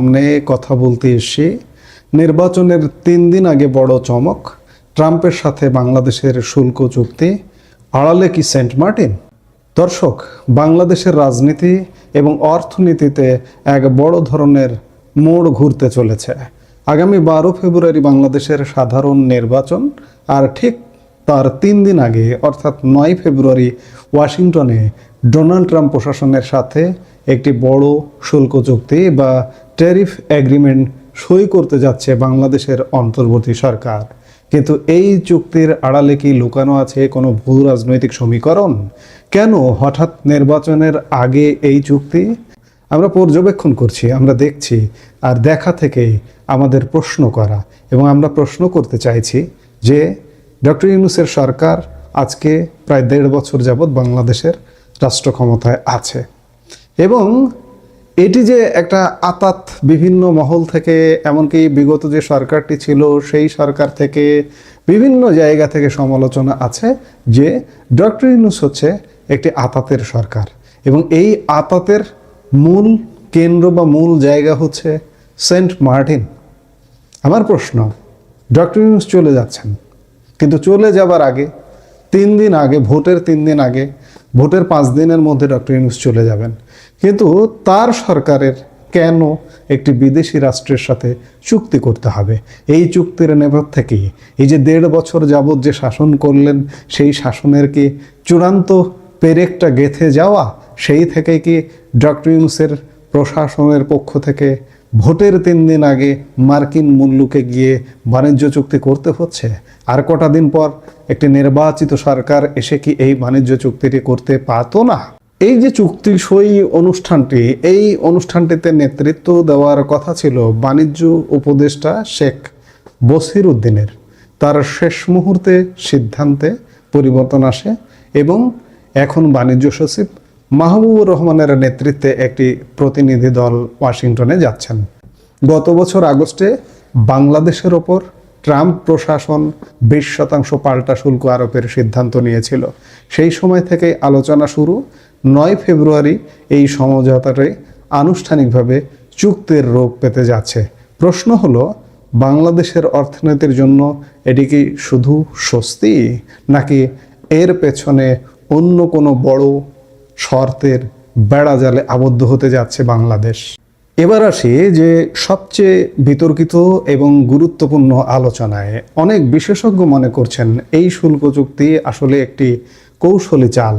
সামনে কথা বলতে এসে নির্বাচনের 3 দিন আগে বড় চমক, ট্রাম্পের সাথে বাংলাদেশের শুল্ক চুক্তি, আড়ালে কি সেন্ট মার্টিন? দর্শক, বাংলাদেশের রাজনীতি এবং অর্থনীতিতে এক বড় ধরনের মোড় ঘুরতে চলেছে। আগামী 12 ফেব্রুয়ারি বাংলাদেশের সাধারণ নির্বাচন, আর ঠিক তার 3 দিন আগে অর্থাৎ 9 ফেব্রুয়ারি ওয়াশিংটনে ডোনাল্ড ট্রাম্প প্রশাসনের সাথে একটি বড় শুল্ক চুক্তি বা ট্যারিফ এগ্রিমেন্ট সই করতে যাচ্ছে বাংলাদেশের অন্তর্বর্তী সরকার। কিন্তু এই চুক্তির আড়ালে কি লুকানো আছে কোনো ভূ রাজনৈতিক সমীকরণ? কেন হঠাৎ নির্বাচনের আগে এই চুক্তি? আমরা পর্যবেক্ষণ করছি, আমরা দেখছি, আর দেখা থেকেই আমাদের প্রশ্ন করা, এবং আমরা প্রশ্ন করতে চাইছি যে ডক্টর ইউনূসের সরকার আজকে প্রায় 1.5 বছর যাবৎ বাংলাদেশের রাষ্ট্র ক্ষমতায় আছে, এবং এটি যে একটা আতাত বিভিন্ন মহল থেকে, এমনকি বিগত যে সরকারটি ছিল সেই সরকার থেকে, বিভিন্ন জায়গা থেকে সমালোচনা আছে যে ডক্টর ইউনূস হচ্ছে একটি আতাতের সরকার, এবং এই আতাতের মূল কেন্দ্র বা মূল জায়গা হচ্ছে সেন্ট মার্টিন। আমার প্রশ্ন, ডক্টর ইউনূস চলে যাচ্ছেন, কিন্তু চলে যাবার আগে 3 দিন আগে, ভোটের 3 দিন আগে, ভোটের 5 দিনের মধ্যে ডক্টর ইউনূস চলে যাবেন, কিন্তু তার সরকারের কেন একটি বিদেশি রাষ্ট্রের সাথে চুক্তি করতে হবে? এই চুক্তির নেপথ্যে কি এই যে 1.5 বছর যাবৎ যে শাসন করলেন, সেই শাসনের কি চূড়ান্ত পেরেকটা গেঁথে যাওয়া? সেই থেকে কি ডক্টর ইউনূসের প্রশাসনের পক্ষ থেকে ভোটের 3 দিন আগে মার্কিন মুল্লুকে গিয়ে বাণিজ্য চুক্তি করতে হচ্ছে? আর কটা দিন পর একটি নির্বাচিত সরকার এসে কি এই বাণিজ্য চুক্তিটি করতে পারতো না? এই যে চুক্তি সই অনুষ্ঠানটি, এই অনুষ্ঠানটিতে নেতৃত্ব দেওয়ার কথা ছিল বাণিজ্য উপদেষ্টা শেখ বসির উদ্দিনের। তার শেষ মুহূর্তে সিদ্ধান্তে পরিবর্তন আসে, এবং এখন বাণিজ্য সচিব মাহবুবুর রহমানের নেতৃত্বে একটি প্রতিনিধি দল ওয়াশিংটনে যাচ্ছেন। গত বছর আগস্টে বাংলাদেশের ওপর ট্রাম্প প্রশাসন 20% পাল্টা শুল্ক আরোপের সিদ্ধান্ত নিয়েছিল। সেই সময় থেকে আলোচনা শুরু। 9 ফেব্রুয়ারি এই সমঝোতাটি আনুষ্ঠানিকভাবে চুক্তির রূপ পেতে যাচ্ছে। প্রশ্ন হলো, বাংলাদেশের অর্থনীতির জন্য এটি কি শুধু স্বস্তি, নাকি এর পেছনে অন্য কোনো বড় শর্তের বেড়াজালে আবদ্ধ হতে যাচ্ছে বাংলাদেশ? এবার আসি যে সবচেয়ে বিতর্কিত এবং গুরুত্বপূর্ণ আলোচনায়। অনেক বিশেষজ্ঞ মনে করছেন এই শুল্ক চুক্তি আসলে একটি কৌশলী চাল।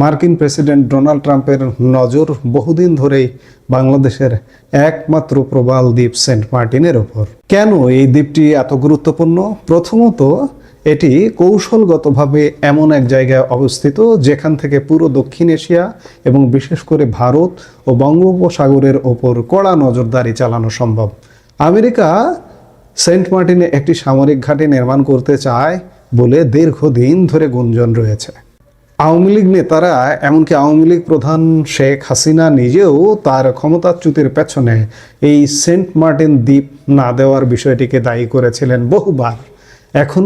মার্কিন প্রেসিডেন্ট ডোনাল্ড ট্রাম্পের নজর বহুদিন ধরেই বাংলাদেশের একমাত্র প্রবাল দ্বীপ সেন্ট মার্টিনের ওপর। কেন এই দ্বীপটি এত গুরুত্বপূর্ণ? প্রথমত, এটি কৌশলগতভাবে এমন এক জায়গায় অবস্থিত যেখান থেকে পুরো দক্ষিণ এশিয়া এবং বিশেষ করে ভারত ও বঙ্গোপসাগরের ওপর কড়া নজরদারি চালানো সম্ভব। আমেরিকা সেন্ট মার্টিনে একটি সামরিক ঘাঁটি নির্মাণ করতে চায় বলে দীর্ঘদিন ধরে গুঞ্জন রয়েছে। আওয়ামী লীগ নেতারা, এমনকি আওয়ামী লীগ প্রধান শেখ হাসিনা নিজেও তার ক্ষমতাচ্যুতির পেছনে এই সেন্ট মার্টিন দ্বীপ না দেওয়ার বিষয়টিকে দায়ী করেছিলেন বহুবার। এখন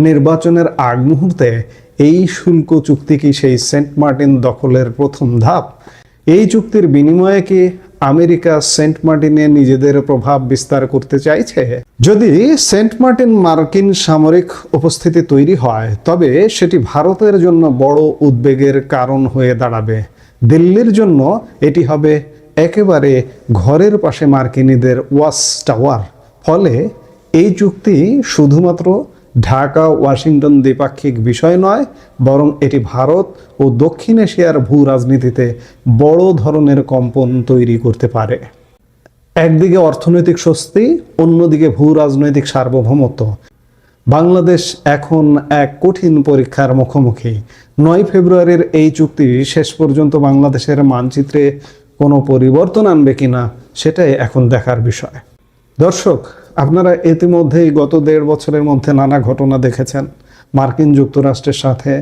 নির্বাচনের আগ মুহূর্তে এই শুল্ক চুক্তি কি সেই সেন্ট মার্টিন দখলের প্রথম ধাপ? এই চুক্তির বিনিময়ে কি আমেরিকা সেন্ট মার্টিনে নিজেদের প্রভাব বিস্তার করতে চাইছে? যদি সেন্ট মার্টিন মার্কিন সামরিক উপস্থিতি তৈরি হয়, তবে সেটি ভারতের জন্য বড় উদ্বেগের কারণ হয়ে দাঁড়াবে। দিল্লির জন্য এটি হবে একেবারে ঘরের পাশে মার্কিনীদের ওয়াচ টাওয়ার। ফলে এই চুক্তি শুধুমাত্র ঢাকা ওয়াশিংটন দ্বিপাক্ষিক বিষয় নয়, বরং এটি ভারত ও দক্ষিণ এশিয়ার ভূ রাজনীতিতে বড় ধরনের কম্পন তৈরি করতে পারে। একদিকে অর্থনৈতিক স্বস্তি, অন্যদিকে ভূ রাজনৈতিক সার্বভৌমত্ব। বাংলাদেশ এখন এক কঠিন পরীক্ষার মুখোমুখি। 9 ফেব্রুয়ারির এই চুক্তি শেষ পর্যন্ত বাংলাদেশের মানচিত্রে কোনো পরিবর্তন আনবে কিনা, সেটাই এখন দেখার বিষয়। দর্শক, আপনারা ইতিমধ্যেই গত 1.5 বছরের মধ্যে নানা ঘটনা দেখেছেন। মার্কিন যুক্তরাষ্ট্রের সাথে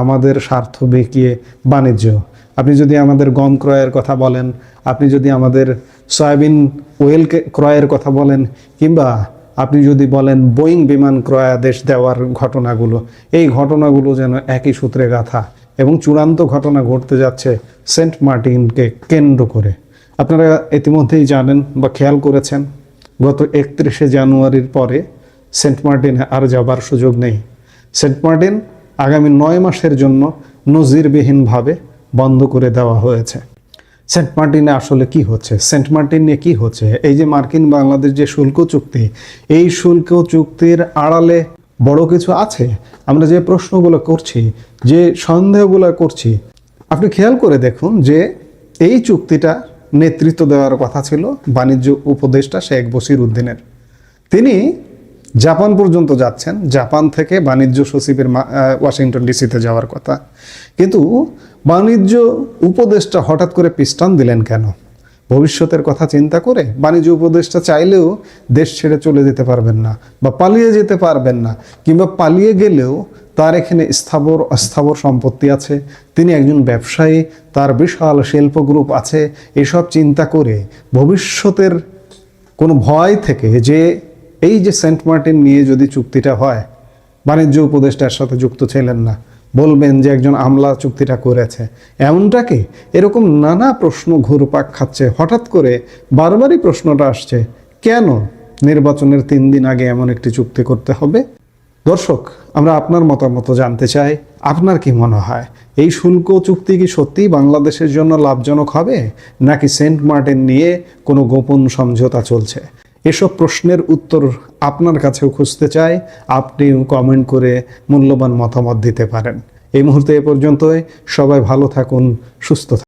আমাদের স্বার্থ বিকিয়ে বাণিজ্য। আপনি যদি আমাদের গম ক্রয়ের কথা বলেন, আপনি যদি আমাদের সয়াবিন ওয়েল ক্রয়ের কথা বলেন, কিংবা আপনি যদি বলেন বোয়িং বিমান ক্রয়াদেশ দেওয়ার ঘটনাগুলো, এই ঘটনাগুলো যেন একই সূত্রে গাঁথা, এবং চূড়ান্ত ঘটনা ঘটতে যাচ্ছে সেন্ট মার্টিনকে কেন্দ্র করে। আপনারা ইতিমধ্যেই জানেন বা খেয়াল করেছেন, গত 31শে জানুয়ারির পরে সেন্ট মার্টিনে আর যাবার সুযোগ নেই। সেন্ট মার্টিন আগামী 9 মাসের জন্য নজিরবিহীনভাবে বন্ধ করে দেওয়া হয়েছে। সেন্ট মার্টিনে আসলে কি হচ্ছে, সেন্ট মার্টিন নিয়ে কি হচ্ছে, এই যে মার্কিন বাংলাদেশ যে শুল্ক চুক্তি, এই শুল্ক চুক্তির আড়ালে বড় কিছু আছে? আমরা যে প্রশ্নগুলো করছি, যে সন্দেহগুলো করছি, আপনি খেয়াল করে দেখুন যে এই চুক্তিটা নেতৃত্ব দেওয়ার কথা ছিল বাণিজ্য উপদেষ্টা শেখ বশির উদ্দিনের। তিনি জাপান পর্যন্ত যাচ্ছেন, জাপান থেকে বাণিজ্য সচিবের ওয়াশিংটন ডিসিতে যাওয়ার কথা, কিন্তু বাণিজ্য উপদেষ্টা হঠাৎ করে পিস্টান দিলেন কেন? ভবিষ্যতের কথা চিন্তা করে? বাণিজ্য উপদেষ্টা চাইলেও দেশ ছেড়ে চলে যেতে পারবেন না, বা পালিয়ে যেতে পারবেন না, কিংবা পালিয়ে গেলেও তার এখানে স্থাবর অস্থাবর সম্পত্তি আছে, তিনি একজন ব্যবসায়ী, তার বিশাল শিল্প গ্রুপ আছে। এসব চিন্তা করে ভবিষ্যতের কোনো ভয় থেকে যে এই যে সেন্ট মার্টিন নিয়ে যদি চুক্তিটা হয়, বাণিজ্য উপদেষ্টার সাথে যুক্ত ছিলেন না, বলবেন যে একজন আমলা চুক্তিটা করেছে, এমনটা কি? এরকম নানা প্রশ্ন ঘুরপাক খাচ্ছে। হঠাৎ করে বারবারই প্রশ্নটা আসছে, কেন নির্বাচনের 3 দিন আগে এমন একটি চুক্তি করতে হবে? দর্শক, আমরা আপনার মতামত জানতে চাই। আপনার কি মনে হয়, এই শুল্ক চুক্তি কি সত্যিই বাংলাদেশের জন্য লাভজনক হবে, নাকি সেন্ট মার্টিন নিয়ে কোনো গোপন সমঝোতা চলছে? এসব প্রশ্নের উত্তর আপনার কাছেও খুঁজতে চাই। আপনিও কমেন্ট করে মূল্যবান মতামত দিতে পারেন। এই মুহূর্তে এ পর্যন্তই। সবাই ভালো থাকুন, সুস্থ থাকুন।